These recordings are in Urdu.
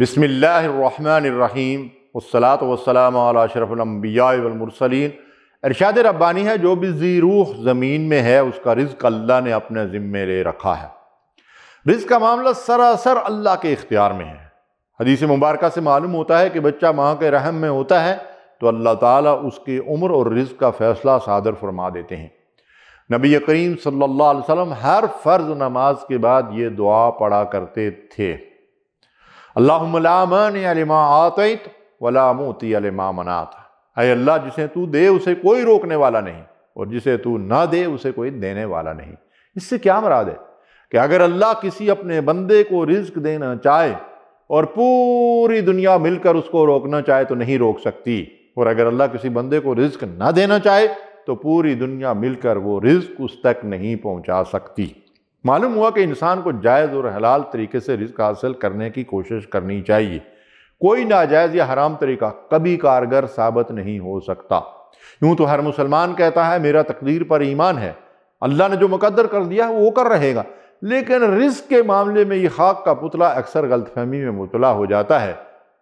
بسم اللہ الرحمن الرحیم والصلاة والسلام علی اشرف الانبیاء والمرسلین۔ ارشاد ربانی ہے جو بھی ذی روح زمین میں ہے اس کا رزق اللہ نے اپنے ذمے لے رکھا ہے۔ رزق کا معاملہ سراسر اللہ کے اختیار میں ہے۔ حدیث مبارکہ سے معلوم ہوتا ہے کہ بچہ ماں کے رحم میں ہوتا ہے تو اللہ تعالیٰ اس کی عمر اور رزق کا فیصلہ صادر فرما دیتے ہیں۔ نبی کریم صلی اللہ علیہ وسلم ہر فرض نماز کے بعد یہ دعا پڑھا کرتے تھے، اللہم لا مانع لما آتیت ولا معطی لما منعت۔ اے اللہ جسے تو دے اسے کوئی روکنے والا نہیں اور جسے تو نہ دے اسے کوئی دینے والا نہیں۔ اس سے کیا مراد ہے کہ اگر اللہ کسی اپنے بندے کو رزق دینا چاہے اور پوری دنیا مل کر اس کو روکنا چاہے تو نہیں روک سکتی، اور اگر اللہ کسی بندے کو رزق نہ دینا چاہے تو پوری دنیا مل کر وہ رزق اس تک نہیں پہنچا سکتی۔ معلوم ہوا کہ انسان کو جائز اور حلال طریقے سے رزق حاصل کرنے کی کوشش کرنی چاہیے۔ کوئی ناجائز یا حرام طریقہ کبھی کارگر ثابت نہیں ہو سکتا۔ یوں تو ہر مسلمان کہتا ہے میرا تقدیر پر ایمان ہے، اللہ نے جو مقدر کر دیا ہے وہ کر رہے گا، لیکن رزق کے معاملے میں یہ خاک کا پتلا اکثر غلط فہمی میں مبتلا ہو جاتا ہے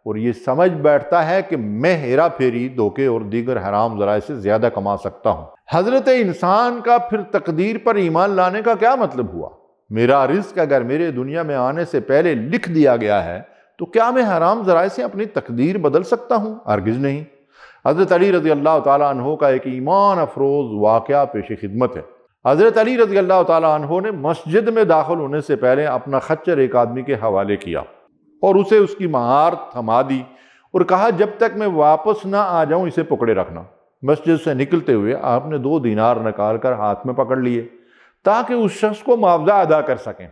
اور یہ سمجھ بیٹھتا ہے کہ میں ہیرا پھیری، دھوکے اور دیگر حرام ذرائع سے زیادہ کما سکتا ہوں۔ حضرت انسان کا پھر تقدیر پر ایمان لانے کا کیا مطلب ہوا؟ میرا رزق اگر میرے دنیا میں آنے سے پہلے لکھ دیا گیا ہے تو کیا میں حرام ذرائع سے اپنی تقدیر بدل سکتا ہوں؟ ہرگز نہیں۔ حضرت علی رضی اللہ تعالیٰ عنہ کا ایک ایمان افروز واقعہ پیش خدمت ہے۔ حضرت علی رضی اللہ تعالیٰ عنہ نے مسجد میں داخل ہونے سے پہلے اپنا خچر ایک آدمی کے حوالے کیا اور اسے اس کی مہار تھما دی اور کہا جب تک میں واپس نہ آ جاؤں اسے پکڑے رکھنا۔ مسجد سے نکلتے ہوئے آپ نے 2 دینار نکال کر ہاتھ میں پکڑ لیے تاکہ اس شخص کو معاوضہ ادا کر سکیں۔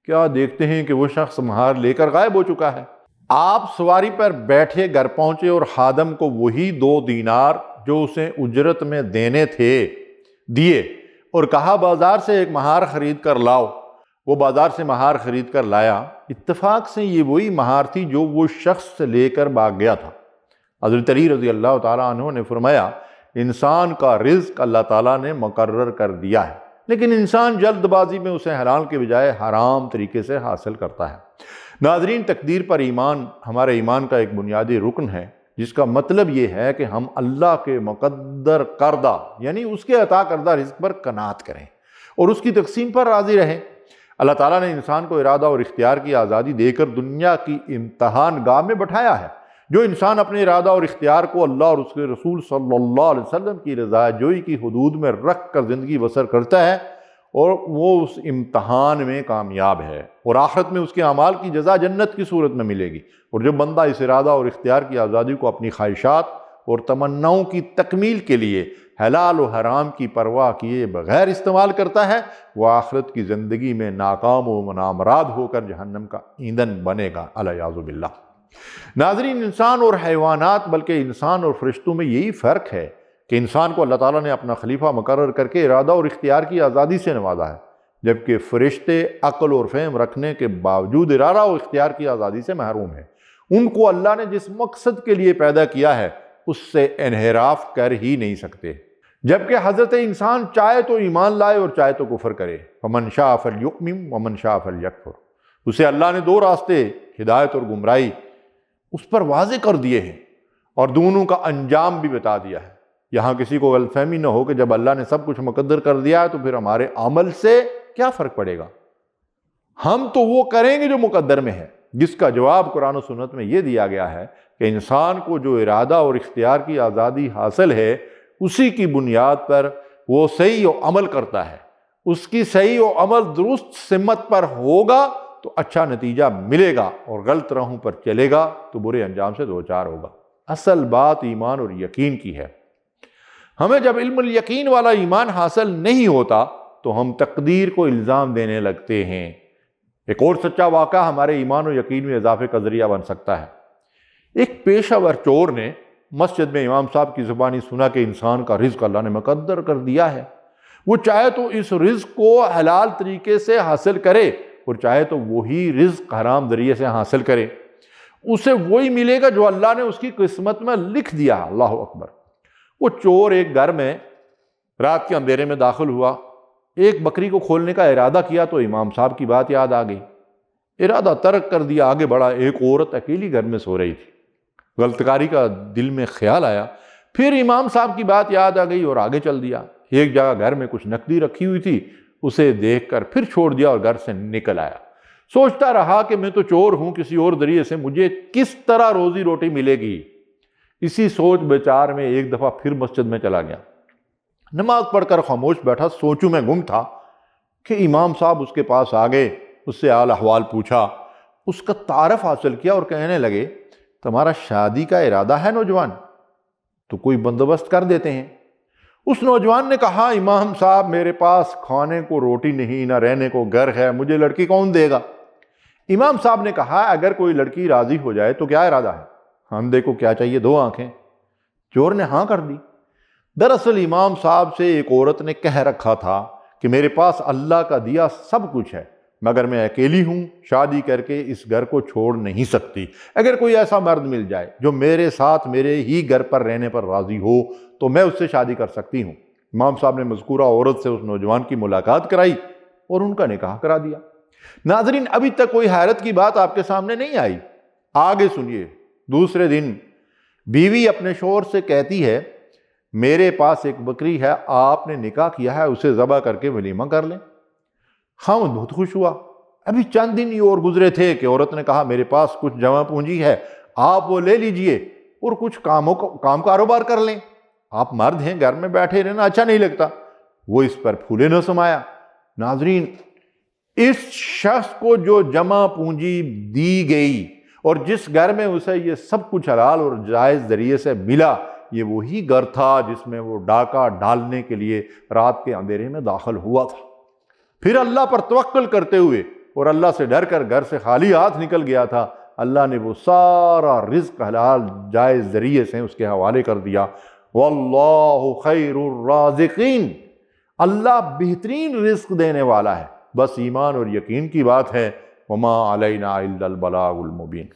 کیا دیکھتے ہیں کہ وہ شخص مہار لے کر غائب ہو چکا ہے۔ آپ سواری پر بیٹھے گھر پہنچے اور خادم کو وہی 2 دینار جو اسے اجرت میں دینے تھے دیے اور کہا بازار سے ایک مہار خرید کر لاؤ۔ وہ بازار سے مہار خرید کر لایا۔ اتفاق سے یہ وہی مہار تھی جو وہ شخص لے کر بھاگ گیا تھا۔ حضرت علی رضی اللہ تعالیٰ عنہ نے فرمایا انسان کا رزق اللہ تعالیٰ نے مقرر کر دیا ہے، لیکن انسان جلد بازی میں اسے حلال کے بجائے حرام طریقے سے حاصل کرتا ہے۔ ناظرین، تقدیر پر ایمان ہمارے ایمان کا ایک بنیادی رکن ہے، جس کا مطلب یہ ہے کہ ہم اللہ کے مقدر کردہ یعنی اس کے عطا کردہ رزق پر قناعت کریں اور اس کی تقسیم پر راضی رہیں۔ اللہ تعالیٰ نے انسان کو ارادہ اور اختیار کی آزادی دے کر دنیا کی امتحان گاہ میں بٹھایا ہے۔ جو انسان اپنے ارادہ اور اختیار کو اللہ اور اس کے رسول صلی اللہ علیہ وسلم کی رضا جوئی کی حدود میں رکھ کر زندگی بسر کرتا ہے اور وہ اس امتحان میں کامیاب ہے اور آخرت میں اس کے اعمال کی جزا جنت کی صورت میں ملے گی۔ اور جو بندہ اس ارادہ اور اختیار کی آزادی کو اپنی خواہشات اور تمناؤں کی تکمیل کے لیے حلال و حرام کی پرواہ کیے بغیر استعمال کرتا ہے وہ آخرت کی زندگی میں ناکام و نامراد ہو کر جہنم کا ایندھن بنے گا، الیاذ باللہ۔ ناظرین، انسان اور حیوانات بلکہ انسان اور فرشتوں میں یہی فرق ہے کہ انسان کو اللہ تعالیٰ نے اپنا خلیفہ مقرر کر کے ارادہ اور اختیار کی آزادی سے نوازا ہے، جبکہ فرشتے عقل اور فہم رکھنے کے باوجود ارادہ اور اختیار کی آزادی سے محروم ہیں۔ ان کو اللہ نے جس مقصد کے لیے پیدا کیا ہے اس سے انحراف کر ہی نہیں سکتے، جبکہ حضرت انسان چاہے تو ایمان لائے اور چاہے تو کفر کرے۔ فَمَنْ شَاءَ فَلْيُؤْمِنْ وَمَنْ شَاءَ فَلْيَكْفُرْ۔ اسے اللہ نے 2 راستے ہدایت اور گمراہی اس پر واضح کر دیے ہیں اور دونوں کا انجام بھی بتا دیا ہے۔ یہاں کسی کو غلط فہمی نہ ہو کہ جب اللہ نے سب کچھ مقدر کر دیا ہے تو پھر ہمارے عمل سے کیا فرق پڑے گا، ہم تو وہ کریں گے جو مقدر میں ہے، جس کا جواب قرآن و سنت میں یہ دیا گیا ہے کہ انسان کو جو ارادہ اور اختیار کی آزادی حاصل ہے اسی کی بنیاد پر وہ صحیح و عمل کرتا ہے۔ اس کی صحیح و عمل درست سمت پر ہوگا تو اچھا نتیجہ ملے گا اور غلط راہوں پر چلے گا تو برے انجام سے دوچار ہوگا۔ اصل بات ایمان اور یقین کی ہے۔ ہمیں جب علم الیقین والا ایمان حاصل نہیں ہوتا تو ہم تقدیر کو الزام دینے لگتے ہیں۔ ایک اور سچا واقعہ ہمارے ایمان و یقین میں اضافے کا ذریعہ بن سکتا ہے۔ ایک پیشہ ور چور نے مسجد میں امام صاحب کی زبانی سنا کہ انسان کا رزق اللہ نے مقدر کر دیا ہے، وہ چاہے تو اس رزق کو حلال طریقے سے حاصل کرے اور چاہے تو وہی رزق حرام ذریعے سے حاصل کرے، اسے وہی ملے گا جو اللہ نے اس کی قسمت میں لکھ دیا۔ اللہ اکبر۔ وہ چور ایک گھر میں رات کے اندھیرے میں داخل ہوا، ایک بکری کو کھولنے کا ارادہ کیا تو امام صاحب کی بات یاد آ گئی ارادہ ترک کر دیا، آگے بڑھا۔ ایک عورت اکیلی گھر میں سو رہی تھی، غلطکاری کا دل میں خیال آیا، پھر امام صاحب کی بات یاد آ گئی اور آگے چل دیا۔ ایک جگہ گھر میں کچھ نقدی رکھی ہوئی تھی، اسے دیکھ کر پھر چھوڑ دیا اور گھر سے نکل آیا۔ سوچتا رہا کہ میں تو چور ہوں، کسی اور ذریعے سے مجھے کس طرح روزی روٹی ملے گی۔ اسی سوچ بچار میں ایک دفعہ پھر مسجد میں چلا گیا، نماز پڑھ کر خاموش بیٹھا، سوچوں میں گم تھا کہ امام صاحب اس کے پاس آ گئے، اس سے حال احوال پوچھا، اس کا تعارف حاصل کیا اور کہنے لگے تمہارا شادی کا ارادہ ہے نوجوان؟ تو کوئی بندوبست کر دیتے ہیں۔ اس نوجوان نے کہا امام صاحب میرے پاس کھانے کو روٹی نہیں، نہ رہنے کو گھر ہے، مجھے لڑکی کون دے گا؟ امام صاحب نے کہا اگر کوئی لڑکی راضی ہو جائے تو کیا ارادہ ہے؟ اندھے کو کیا چاہیے 2 آنکھیں؟ چور نے ہاں کر دی۔ دراصل امام صاحب سے ایک عورت نے کہہ رکھا تھا کہ میرے پاس اللہ کا دیا سب کچھ ہے، مگر میں اکیلی ہوں، شادی کر کے اس گھر کو چھوڑ نہیں سکتی۔ اگر کوئی ایسا مرد مل جائے جو میرے ساتھ میرے ہی گھر پر رہنے پر راضی ہو تو میں اس سے شادی کر سکتی ہوں۔ امام صاحب نے مذکورہ عورت سے اس نوجوان کی ملاقات کرائی اور ان کا نکاح کرا دیا۔ ناظرین، ابھی تک کوئی حیرت کی بات آپ کے سامنے نہیں آئی؟ آگے سنیے۔ دوسرے دن بیوی اپنے شوہر سے کہتی ہے میرے پاس ایک بکری ہے، آپ نے نکاح کیا ہے، اسے ذبح کر کے ولیمہ کر لیں۔ خاوند بہت خوش ہوا۔ ابھی چند دن ہی اور گزرے تھے کہ عورت نے کہا میرے پاس کچھ جمع پونجی ہے، آپ وہ لے لیجئے اور کچھ کام کاروبار کر لیں۔ آپ مرد ہیں، گھر میں بیٹھے رہنا اچھا نہیں لگتا۔ وہ اس پر پھولے نہ سمایا۔ ناظرین، اس شخص کو جو جمع پونجی دی گئی اور جس گھر میں اسے یہ سب کچھ حلال اور جائز ذریعے سے ملا، یہ وہی گھر تھا جس میں وہ ڈاکہ ڈالنے کے لیے رات کے اندھیرے میں داخل ہوا تھا۔ پھر اللہ پر توکل کرتے ہوئے اور اللہ سے ڈر کر گھر سے خالی ہاتھ نکل گیا تھا، اللہ نے وہ سارا رزق حلال جائز ذریعے سے اس کے حوالے کر دیا۔ واللہ خیر الرازقین، اللہ بہترین رزق دینے والا ہے، بس ایمان اور یقین کی بات ہے۔ وما علینا الا البلاغ المبین۔